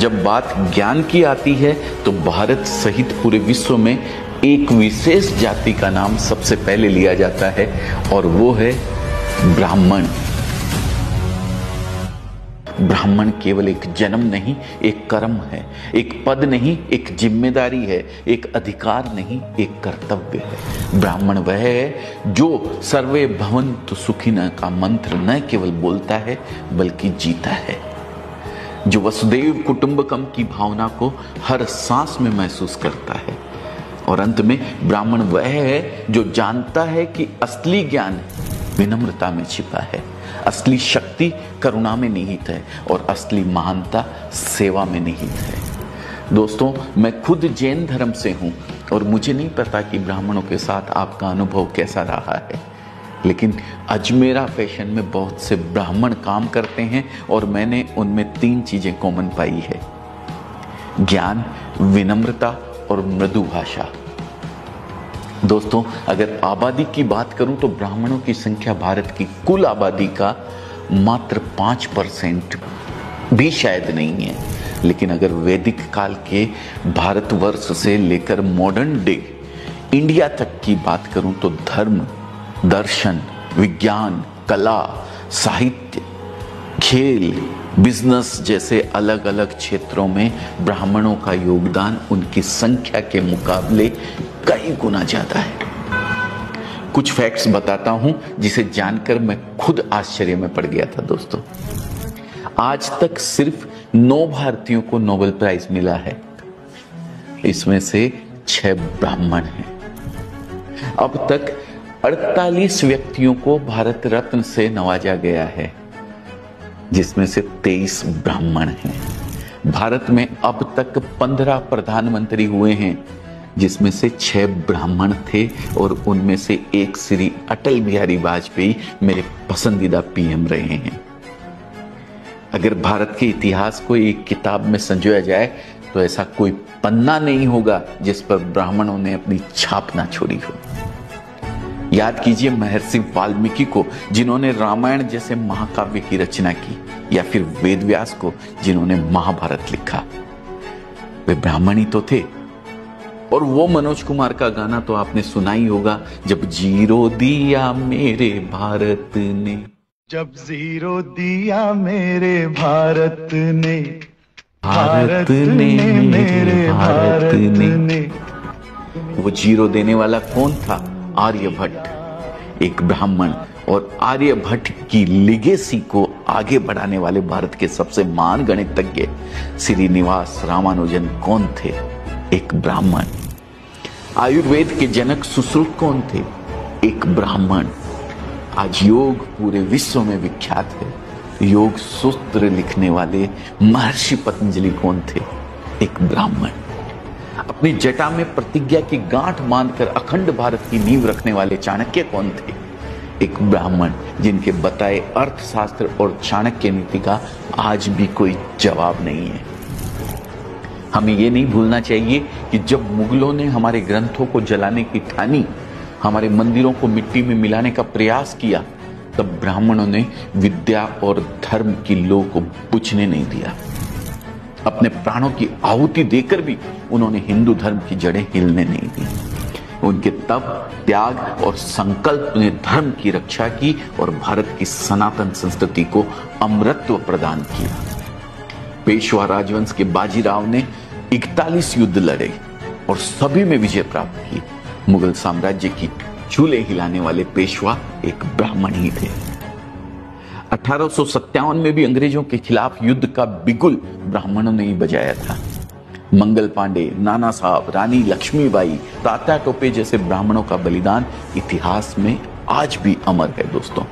जब बात ज्ञान की आती है तो भारत सहित पूरे विश्व में एक विशेष जाति का नाम सबसे पहले लिया जाता है और वो है ब्राह्मण। ब्राह्मण केवल एक जन्म नहीं, एक कर्म है, एक पद नहीं, एक जिम्मेदारी है, एक अधिकार नहीं, एक कर्तव्य है। ब्राह्मण वह है जो सर्वे भवन्तु सुखिनः का मंत्र न केवल बोलता है बल्कि जीता है, जो वसुदेव कुटुंबकम की भावना को हर सांस में महसूस करता है। और अंत में ब्राह्मण वह है जो जानता है कि असली ज्ञान विनम्रता में छिपा है, असली शक्ति करुणा में निहित है और असली महानता सेवा में निहित है। दोस्तों, मैं खुद जैन धर्म से हूं और मुझे नहीं पता कि ब्राह्मणों के साथ आपका अनुभव कैसा रहा है, लेकिन अजमेरा फैशन में बहुत से ब्राह्मण काम करते हैं और मैंने उनमें 3 चीजें कॉमन पाई है: ज्ञान, विनम्रता और मृदु भाषा। दोस्तों, अगर आबादी की बात करूं तो ब्राह्मणों की संख्या भारत की कुल आबादी का मात्र 5% भी शायद नहीं है। लेकिन अगर वैदिक काल के भारतवर्ष से लेकर मॉडर्न डे इंडिया तक की बात करूं तो धर्म, दर्शन, विज्ञान, कला, साहित्य, खेल, बिजनेस जैसे अलग अलग क्षेत्रों में ब्राह्मणों का योगदान उनकी संख्या के मुकाबले कई गुना ज्यादा है। कुछ फैक्ट्स बताता हूं जिसे जानकर मैं खुद आश्चर्य में पड़ गया था। दोस्तों, आज तक सिर्फ 9 भारतीयों को नोबेल प्राइज मिला है, इसमें से 6 ब्राह्मण हैं। अब तक 48 व्यक्तियों को भारत रत्न से नवाजा गया है, जिसमें से 23 ब्राह्मण हैं। भारत में अब तक 15 प्रधानमंत्री हुए हैं, जिसमें से 6 ब्राह्मण थे और उनमें से एक श्री अटल बिहारी वाजपेयी मेरे पसंदीदा पीएम रहे हैं। अगर भारत के इतिहास को एक किताब में संजोया जाए तो ऐसा कोई पन्ना नहीं होगा जिस पर ब्राह्मणों ने अपनी छाप ना छोड़ी हो। याद कीजिए महर्षि वाल्मीकि को, जिन्होंने रामायण जैसे महाकाव्य की रचना की, या फिर वेदव्यास को, जिन्होंने महाभारत लिखा। वे ब्राह्मण ही तो थे। और वो मनोज कुमार का गाना तो आपने सुना ही होगा, जब जीरो दिया मेरे भारत ने, जब जीरो दिया मेरे भारत ने, भारत ने मेरे भारत ने। वो जीरो देने वाला कौन था? आर्यभट्ट, एक ब्राह्मण। और आर्यभट्ट की लिगेसी को आगे बढ़ाने वाले भारत के सबसे महान गणितज्ञ श्रीनिवास रामानुजन कौन थे? एक ब्राह्मण। आयुर्वेद के जनक सुश्रुत कौन थे? एक ब्राह्मण। आज योग पूरे विश्व में विख्यात है। योग सूत्र लिखने वाले महर्षि पतंजलि कौन थे? एक ब्राह्मण। अपनी जटा में प्रतिज्ञा की गांठ बांधकर अखंड भारत की नींव रखने वाले चाणक्य कौन थे? एक ब्राह्मण, जिनके बताए अर्थशास्त्र और चाणक्य नीति का आज भी कोई जवाब नहीं है। हमें यह नहीं भूलना चाहिए कि जब मुगलों ने हमारे ग्रंथों को जलाने की ठानी, हमारे मंदिरों को मिट्टी में मिलाने का प्रयास किया, तब ब्राह्मणों ने विद्या और धर्म की लौ को बुझने नहीं दिया। अपने प्राणों की आहुति देकर भी उन्होंने हिंदू धर्म की जड़ें हिलने नहीं दी। उनके तप, त्याग और संकल्प ने धर्म की रक्षा की और भारत की सनातन संस्कृति को अमरत्व प्रदान किया। पेशवा राजवंश के बाजीराव ने 41 युद्ध लड़े और सभी में विजय प्राप्त की। मुगल साम्राज्य की चूल्हे हिलाने वाले पेशवा एक ब्राह्मण ही थे। 1857 में भी अंग्रेजों के खिलाफ युद्ध का बिगुल ब्राह्मणों ने ही बजाया था। मंगल पांडे, नाना साहब, रानी लक्ष्मीबाई, तात्या टोपे जैसे ब्राह्मणों का बलिदान इतिहास में आज भी अमर है। दोस्तों,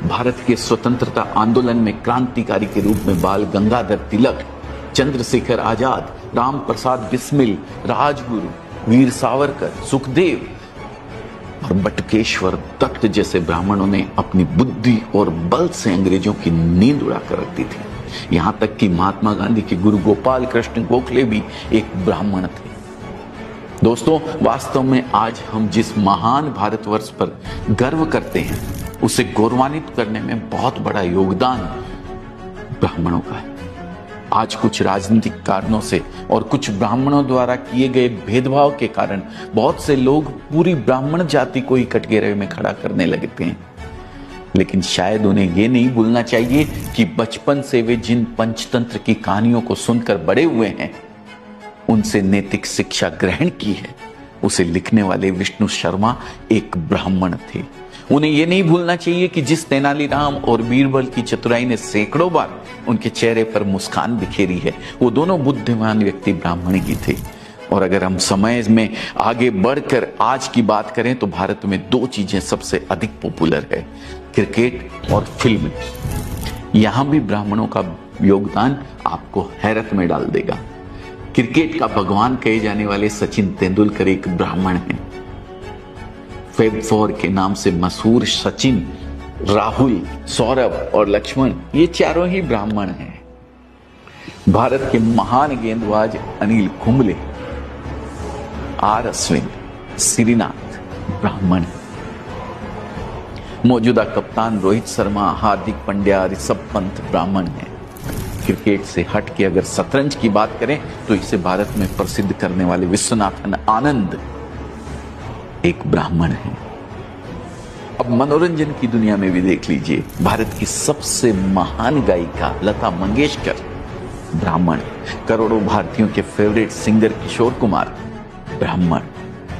भारत के स्वतंत्रता आंदोलन में क्रांतिकारी के रूप में बाल गंगाधर तिलक, चंद्रशेखर आजाद, राम प्रसाद बिस्मिल, राजगुरु, वीर सावरकर, सुखदेव और बटुकेश्वर दत्त जैसे ब्राह्मणों ने अपनी बुद्धि और बल से अंग्रेजों की नींद उड़ाकर रख दी थी। यहां तक कि महात्मा गांधी के गुरु गोपाल कृष्ण गोखले भी एक ब्राह्मण थे। दोस्तों, वास्तव में आज हम जिस महान भारतवर्ष पर गर्व करते हैं, उसे गौरवान्वित करने में बहुत बड़ा योगदान ब्राह्मणों का है। आज कुछ राजनीतिक कारणों से और कुछ ब्राह्मणों द्वारा किए गए भेदभाव के कारण बहुत से लोग पूरी ब्राह्मण जाति को ही कटघरे में खड़ा करने लगते हैं। लेकिन शायद उन्हें यह नहीं भूलना चाहिए कि बचपन से वे जिन पंचतंत्र की कहानियों को सुनकर बड़े हुए हैं, उनसे नैतिक शिक्षा ग्रहण की है, उसे लिखने वाले विष्णु शर्मा एक ब्राह्मण थे। उन्हें यह नहीं भूलना चाहिए कि जिस तेनालीराम और बीरबल की चतुराई ने सैकड़ों बार उनके चेहरे पर मुस्कान बिखेरी है, वो दोनों बुद्धिमान व्यक्ति ब्राह्मण ही थे। और अगर हम समय में आगे बढ़कर आज की बात करें तो भारत में दो चीजें सबसे अधिक पॉपुलर है, क्रिकेट और फिल्म। यहां भी ब्राह्मणों का योगदान आपको हैरत में डाल देगा। क्रिकेट का भगवान कहे जाने वाले सचिन तेंदुलकर एक ब्राह्मण हैं। फेब 4 के नाम से मशहूर सचिन, राहुल, सौरभ और लक्ष्मण, ये चारों ही ब्राह्मण हैं। भारत के महान गेंदबाज अनिल कुंबले, आर अश्विन, श्रीनाथ ब्राह्मण हैं। मौजूदा कप्तान रोहित शर्मा, हार्दिक पांड्या, ऋषभ पंत ब्राह्मण हैं। क्रिकेट से हट के अगर शतरंज की बात करें तो इसे भारत में प्रसिद्ध करने वाले विश्वनाथन आनंद एक ब्राह्मण है। अब मनोरंजन की दुनिया में भी देख लीजिए, भारत की सबसे महान गायिका लता मंगेशकर ब्राह्मण, करोड़ों भारतीयों के फेवरेट सिंगर किशोर कुमार ब्राह्मण,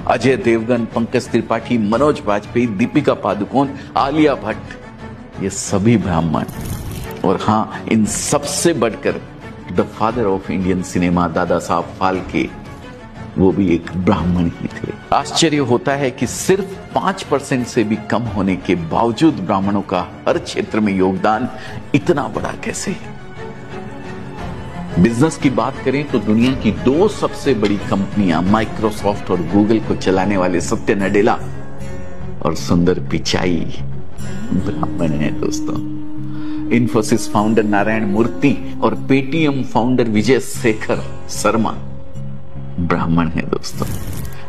अजय देवगन, पंकज त्रिपाठी, मनोज वाजपेयी, दीपिका पादुकोण, आलिया भट्ट, ये सभी ब्राह्मण। और हां, इन सबसे बढ़कर the father of Indian cinema Dada Saheb Phalke, वो भी एक ब्राह्मण ही थे। आश्चर्य होता है कि सिर्फ 5% से भी कम होने के बावजूद ब्राह्मणों का हर क्षेत्र में योगदान इतना बड़ा कैसे है। बिजनेस की बात करें तो दुनिया की दो सबसे बड़ी कंपनियां माइक्रोसॉफ्ट और गूगल को चलाने वाले सत्य नडेला और सुंदर पिचाई ब्राह्मण हैं दोस्तों। इन्फोसिस फाउंडर नारायण मूर्ति और पेटीएम फाउंडर विजय शेखर शर्मा ब्राह्मण है दोस्तों।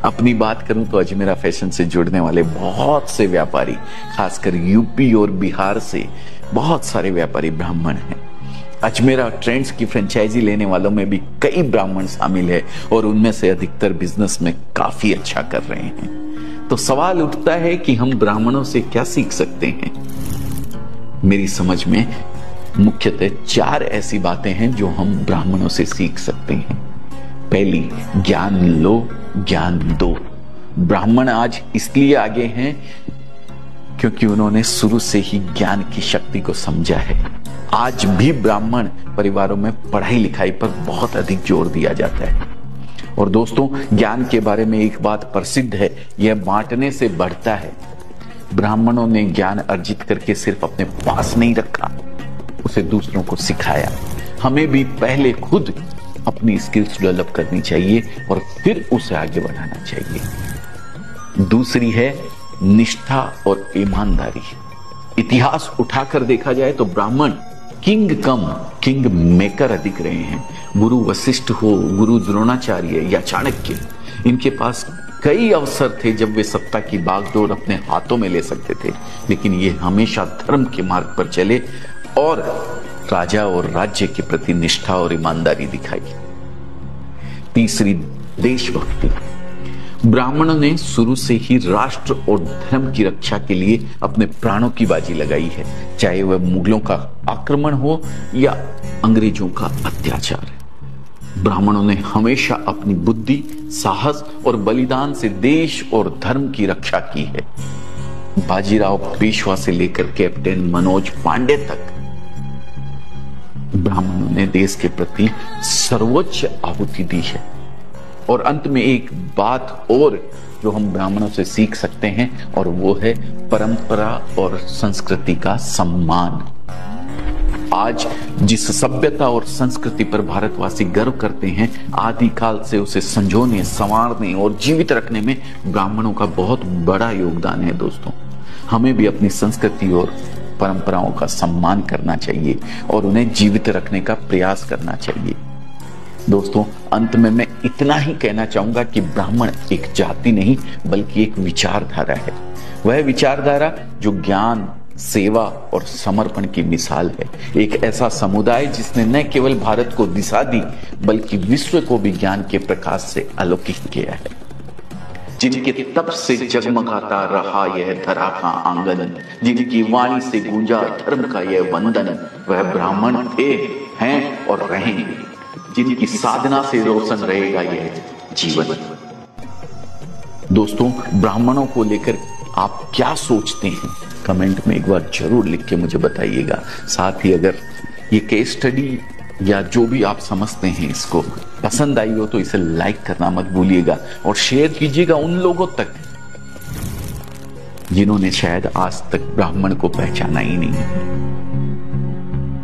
अपनी बात करूं तो अजमेरा फैशन से जुड़ने वाले बहुत से व्यापारी, खासकर यूपी और बिहार से बहुत सारे व्यापारी ब्राह्मण हैं। अजमेरा ट्रेंड्स की फ्रेंचाइजी लेने वालों में भी कई ब्राह्मण शामिल है और उनमें से अधिकतर बिजनेस में काफी अच्छा कर रहे हैं। तो सवाल उठता है कि हम ब्राह्मणों से क्या सीख सकते हैं। मेरी समझ में मुख्यतः 4 ऐसी बातें हैं जो हम ब्राह्मणों से सीख सकते हैं। पहली, ज्ञान लो, ज्ञान दो। ब्राह्मण आज इसलिए आगे हैं क्योंकि उन्होंने शुरू से ही ज्ञान की शक्ति को समझा है। आज भी ब्राह्मण परिवारों में पढ़ाई लिखाई पर बहुत अधिक जोर दिया जाता है। और दोस्तों, ज्ञान के बारे में एक बात प्रसिद्ध है, यह बांटने से बढ़ता है। ब्राह्मणों ने ज्ञान अर्जित करके सिर्फ अपने पास नहीं रखा, उसे दूसरों को सिखाया। हमें भी पहले खुद अपनी स्किल्स डेवलप करनी चाहिए और फिर उसे आगे बढ़ाना चाहिए। दूसरी है निष्ठा और ईमानदारी। इतिहास उठाकर देखा जाए तो ब्राह्मण किंग कम किंग मेकर अधिक रहे हैं। गुरु वशिष्ठ हो, गुरु द्रोणाचार्य या चाणक्य, इनके पास कई अवसर थे जब वे सत्ता की बागडोर अपने हाथों में ले सकते थे, लेकिन ये हमेशा धर्म के मार्ग पर चले और राजा और राज्य के प्रति निष्ठा और ईमानदारी दिखाई। तीसरी, देशभक्ति। ब्राह्मणों ने शुरू से ही राष्ट्र और धर्म की रक्षा के लिए अपने प्राणों की बाजी लगाई है, चाहे वह मुगलों का आक्रमण हो या अंग्रेजों का अत्याचार। ब्राह्मणों ने हमेशा अपनी बुद्धि, साहस और बलिदान से देश और धर्म की रक्षा की है। बाजीराव पेशवा से लेकर कैप्टन मनोज पांडे तक ब्राह्मणों ने देश के प्रति सर्वोच्च आहुति दी है। और अंत में एक बात और जो हम ब्राह्मणों से सीख सकते हैं, और वो है परंपरा और संस्कृति का सम्मान। आज जिस सभ्यता और संस्कृति पर भारतवासी गर्व करते हैं, आदिकाल से उसे संजोने, संवारने और जीवित रखने में ब्राह्मणों का बहुत बड़ा योगदान है दोस्तों। हमें भी अपनी संस्कृति और परंपराओं का सम्मान करना चाहिए और उन्हें जीवित रखने का प्रयास करना चाहिए। दोस्तों, अंत में मैं इतना ही कहना चाहूंगा कि ब्राह्मण एक जाति नहीं बल्कि एक विचारधारा है। वह विचारधारा जो ज्ञान, सेवा और समर्पण की मिसाल है। एक ऐसा समुदाय जिसने न केवल भारत को दिशा दी बल्कि विश्व को भी ज्ञान के प्रकाश से आलोकित किया है। जिनके तप से जगमगाता रहा यह धरा का आंगन, जिनकी वाणी से गूंजा धर्म का यह वंदन, वह ब्राह्मण थे, हैं और रहेंगे, जिनकी साधना से रोशन रहेगा यह जीवन। दोस्तों, ब्राह्मणों को लेकर आप क्या सोचते हैं? कमेंट में एक बार जरूर लिख के मुझे बताइएगा। साथ ही अगर ये केस स्टडी या जो भी आप समझते हैं इसको पसंद आई हो तो इसे लाइक करना मत भूलिएगा और शेयर कीजिएगा उन लोगों तक जिन्होंने शायद आज तक ब्राह्मण को पहचाना ही नहीं।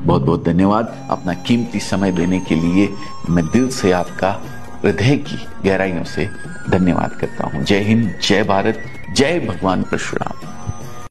बहुत बहुत धन्यवाद अपना कीमती समय देने के लिए। मैं दिल से आपका हृदय की गहराइयों से धन्यवाद करता हूं। जय हिंद, जय भारत, जय भगवान परशुराम।